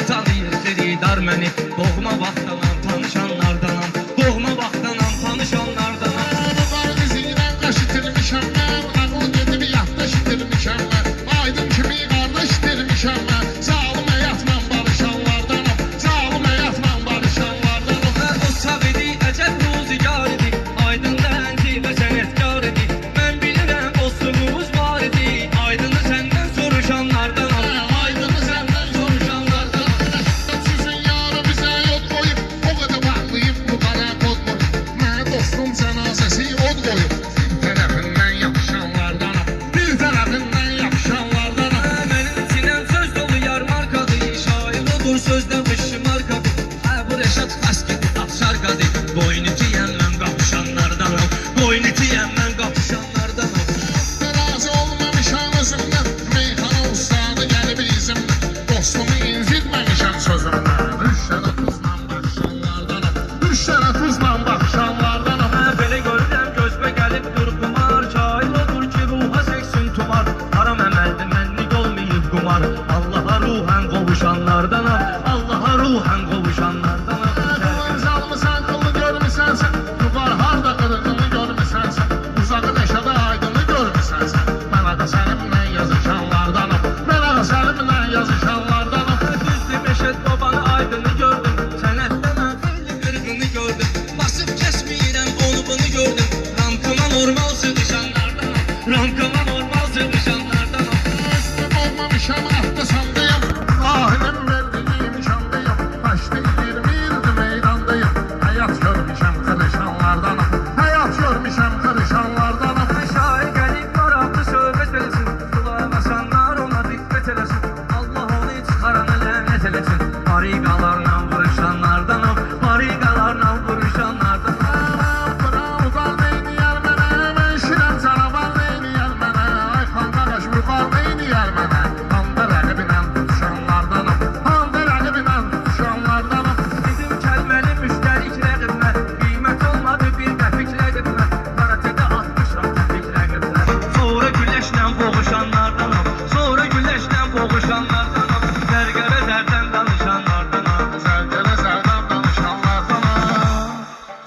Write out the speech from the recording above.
Tanıyanlar tanıyır xeridar məni. Doğma vaxtdanam tanışanlardanam. Doğma vaxtdanam tanışanlardanam. Var izinlə qaş itirmişəm mən, ağıl gedib yaddaş itirmişəm mən. Aydın kimi qardaş itirmişəm mən. Zalım həyatla barışanlardanam, zalım həyatla barışanlardanam. O sağ idi, əcəb ruzigar idi. Aydın rəngi və sənətkar idi. Mən bilirəm dostluğumuz var idi. Aydını səndən soruşanlardanam. Aydını səndən soruşanlardanam. Sizin yarı bizə yol qoyub, o qədər bağlayıb bu qara qodmu. Mənə dostum cənazəsi od qoyub. Bir tərəfindən yapışanlardanam, bir tərəfindən yapışanlardanam. Mənim sinəm söz dolu yar markadır. Şair odur sözdə qışı markadır. Bu Rəşad Xaskidi, Afşar Qadi. Boynu tiyən mən qapışanlardanam. Boynu tiyən mən